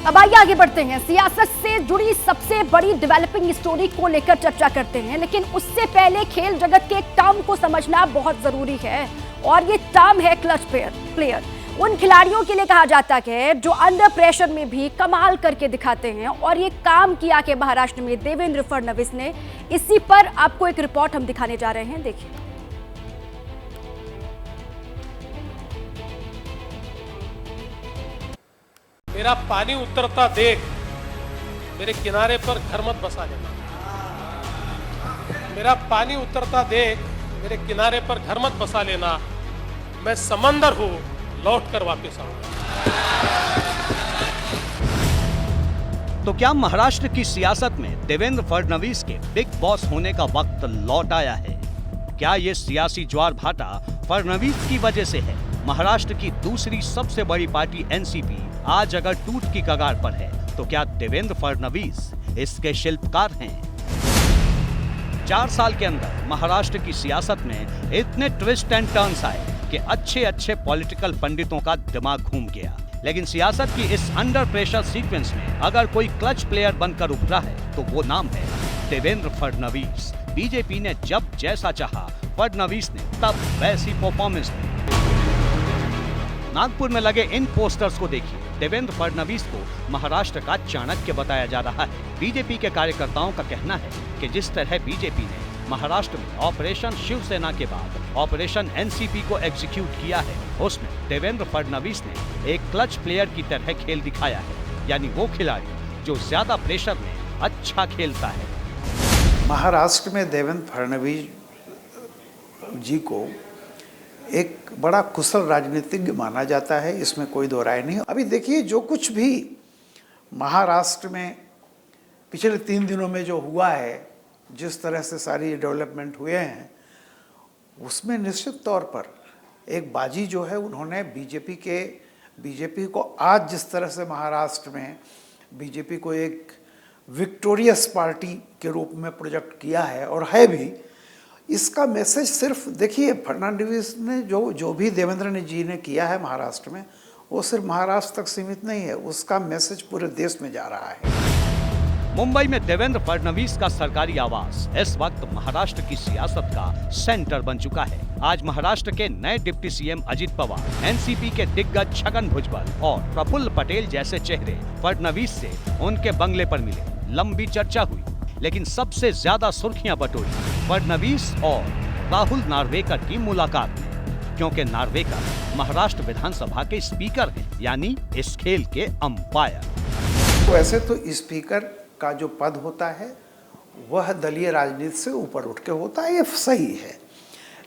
अब आइए आगे बढ़ते हैं। सियासत से जुड़ी सबसे बड़ी डेवलपिंग स्टोरी को लेकर चर्चा करते हैं, लेकिन उससे पहले खेल जगत के एक टर्म को समझना बहुत जरूरी है, और ये टर्म है क्लच प्लेयर। उन खिलाड़ियों के लिए कहा जाता है जो अंडर प्रेशर में भी कमाल करके दिखाते हैं, और ये काम किया कि महाराष्ट्र में देवेंद्र फडणवीस ने। इसी पर आपको एक रिपोर्ट हम दिखाने जा रहे हैं, देखिए। मेरा पानी उतरता देख मेरे किनारे पर घर मत बसा लेना। मेरा पानी उतरता देख मेरे किनारे पर घर मत बसा लेना। मैं समंदर हूं, लौट कर वापस आऊंगा। तो क्या महाराष्ट्र की सियासत में देवेंद्र फडणवीस के बिग बॉस होने का वक्त लौट आया है? क्या ये सियासी ज्वार भाटा फडणवीस की वजह से है? महाराष्ट्र की दूसरी सबसे बड़ी पार्टी एनसीपी आज अगर टूट की कगार पर है, तो क्या देवेंद्र फडणवीस इसके शिल्पकार हैं? 4 साल के अंदर महाराष्ट्र की सियासत में इतने ट्विस्ट एंड टर्न्स आए कि अच्छे पॉलिटिकल पंडितों का दिमाग घूम गया। लेकिन सियासत की इस अंडर प्रेशर सीक्वेंस में अगर कोई क्लच प्लेयर बनकर उभरा है, तो वो नाम है देवेंद्र फडणवीस। बीजेपी ने जब जैसा चाहा, फडणवीस ने तब वैसी परफॉर्मेंस दी। नागपुर में लगे इन पोस्टर्स को देखिए। देवेंद्र फडणवीस को महाराष्ट्र का चाणक्य बताया जा रहा है। बीजेपी के कार्यकर्ताओं का कहना है कि जिस तरह बीजेपी ने महाराष्ट्र में ऑपरेशन शिवसेना के बाद ऑपरेशन एनसीपी को एग्जीक्यूट किया है, उसमें देवेंद्र फडणवीस ने एक क्लच प्लेयर की तरह खेल दिखाया है, यानी वो खिलाड़ी जो ज्यादा प्रेशर में अच्छा खेलता है। महाराष्ट्र में देवेंद्र फडणवीस जी को एक बड़ा कुशल राजनीतिज्ञ माना जाता है, इसमें कोई दो राय नहीं। अभी देखिए, जो कुछ भी महाराष्ट्र में पिछले 3 दिनों में जो हुआ है, जिस तरह से सारी डेवलपमेंट हुए हैं, उसमें निश्चित तौर पर एक बाजी जो है उन्होंने बीजेपी को आज जिस तरह से महाराष्ट्र में बीजेपी को एक विक्टोरियस पार्टी के रूप में प्रोजेक्ट किया है, और है भी। इसका मैसेज सिर्फ देखिए, फडणवीस ने जो भी देवेंद्र जी ने किया है महाराष्ट्र में, वो सिर्फ महाराष्ट्र तक सीमित नहीं है, उसका मैसेज पूरे देश में जा रहा है। मुंबई में देवेंद्र फडणवीस का सरकारी आवास इस वक्त महाराष्ट्र की सियासत का सेंटर बन चुका है। आज महाराष्ट्र के नए deputy CM Ajit Pawar, NCP के दिग्गज छगन भुजबल और प्रफुल्ल पटेल जैसे चेहरे फडणवीस से उनके बंगले पर मिले। लंबी चर्चा हुई, लेकिन सबसे ज्यादा सुर्खियां बटोरी फडणवीस और राहुल नार्वेकर की मुलाकात में, क्योंकि नार्वेकर महाराष्ट्र विधानसभा के स्पीकर हैं, यानी इस खेल के अंपायर। वैसे तो स्पीकर का जो पद होता है वह दलीय राजनीति से ऊपर उठ के होता है, ये सही है।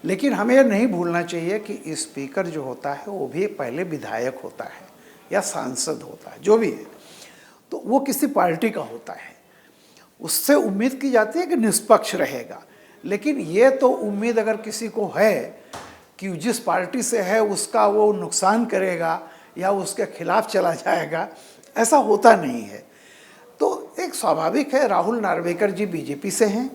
लेकिन हमें यह नहीं भूलना चाहिए कि स्पीकर जो होता है वो भी पहले विधायक होता है या सांसद होता है, जो भी है, तो वो किसी पार्टी का होता है। उससे उम्मीद की जाती है कि निष्पक्ष रहेगा, लेकिन ये तो उम्मीद अगर किसी को है कि जिस पार्टी से है उसका वो नुकसान करेगा या उसके खिलाफ चला जाएगा, ऐसा होता नहीं है। तो एक स्वाभाविक है, राहुल नार्वेकर जी बीजेपी से हैं।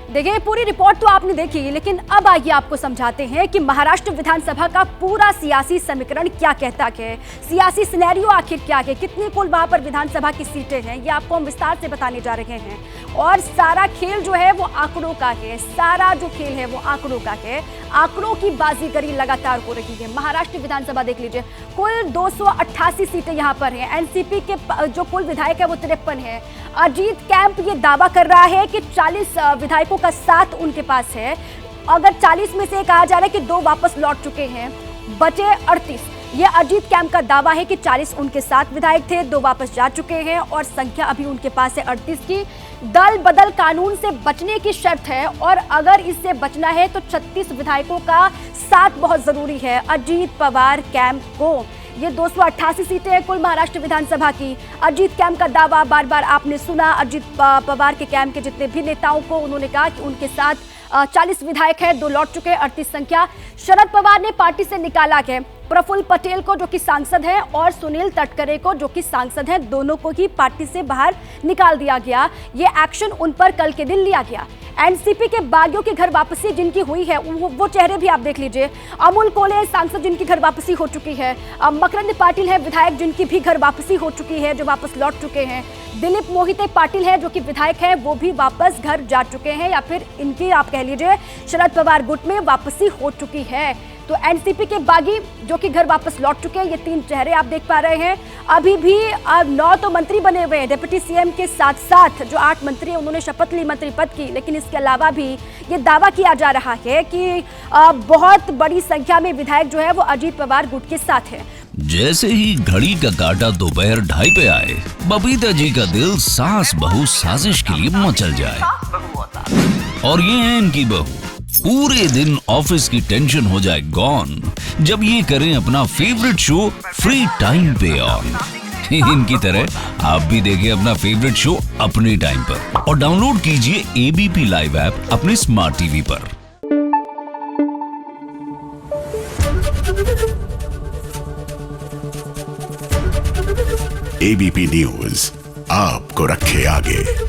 देखिए, पूरी रिपोर्ट तो आपने देखी, लेकिन अब आइए आपको समझाते हैं कि महाराष्ट्र विधानसभा का पूरा सियासी समीकरण क्या कहता है, सियासी सिनेरियो आखिर क्या है, कितनी कुल वहां पर विधानसभा की सीटें हैं, ये आपको हम विस्तार से बताने जा रहे हैं। और सारा खेल जो है वो आंकड़ों का है, सारा जो खेल है वो आंकड़ों का है। आंकड़ों की बाजीगरी लगातार हो रही है। महाराष्ट्र विधानसभा देख लीजिए, कुल 288 सीटें यहाँ पर हैं। एनसीपी के जो कुल विधायक है वो 53 है। अजीत कैंप ये दावा कर रहा है कि 40 विधायकों का साथ उनके पास है। अगर 40 में से कहा जा रहा है कि 2 वापस लौट चुके हैं, बचे 38। ये अजीत कैंप का दावा है कि 40 उनके साथ विधायक थे, 2 वापस जा चुके हैं, और संख्या अभी उनके पास है 38 की। दल बदल कानून से बचने की शर्त है, और अगर इससे बचना है तो 36 विधायकों का साथ बहुत जरूरी है अजीत पवार कैंप को। ये 288 सीटें हैं कुल महाराष्ट्र विधानसभा की। अजीत कैंप का दावा बार बार आपने सुना। अजीत पवार के कैंप के जितने भी नेताओं को उन्होंने कहा कि उनके साथ 40 विधायक हैं, 2 लौट चुके हैं, 38 संख्या। शरद पवार ने पार्टी से निकाला है प्रफुल्ल पटेल को जो कि सांसद हैं और सुनील तटकरे को जो कि सांसद हैं, दोनों को ही पार्टी से बाहर निकाल दिया गया। ये एक्शन उन पर कल के दिन लिया गया। एनसीपी के बागियों की घर वापसी जिनकी हुई है, वो चेहरे भी आप देख लीजिए। अमोल कोले सांसद जिनकी घर वापसी हो चुकी है, मकरंद पाटिल है विधायक जिनकी भी घर वापसी हो चुकी है, जो वापस लौट चुके हैं। दिलीप मोहिते पाटिल है जो कि विधायक हैं, वो भी वापस घर जा चुके हैं, या फिर इनकी आप कह लीजिए शरद पवार गुट में वापसी हो चुकी है। तो एनसीपी के बागी जो कि घर वापस लौट चुके हैं, ये 3 चेहरे आप देख पा रहे हैं। अभी भी 9 तो मंत्री बने हुए हैं डिप्टी सीएम के साथ साथ, जो 8 मंत्री हैं उन्होंने शपथ ली मंत्री पद की। लेकिन इसके अलावा भी ये दावा किया जा रहा है कि बहुत बड़ी संख्या में विधायक जो है वो अजीत पवार गुट के साथ है। जैसे ही घड़ी का काटा दोपहर 2:30 पे आए, बबीता जी का दिल सास बहू साजिश के लिए मचल जाए। और ये है इनकी बहू, पूरे दिन ऑफिस की टेंशन हो जाए गॉन जब ये करें अपना फेवरेट शो फ्री टाइम पे ऑन। इनकी तरह आप भी देखें अपना फेवरेट शो अपने टाइम पर और डाउनलोड कीजिए एबीपी लाइव ऐप अपने स्मार्ट टीवी पर। एबीपी न्यूज आपको रखे आगे।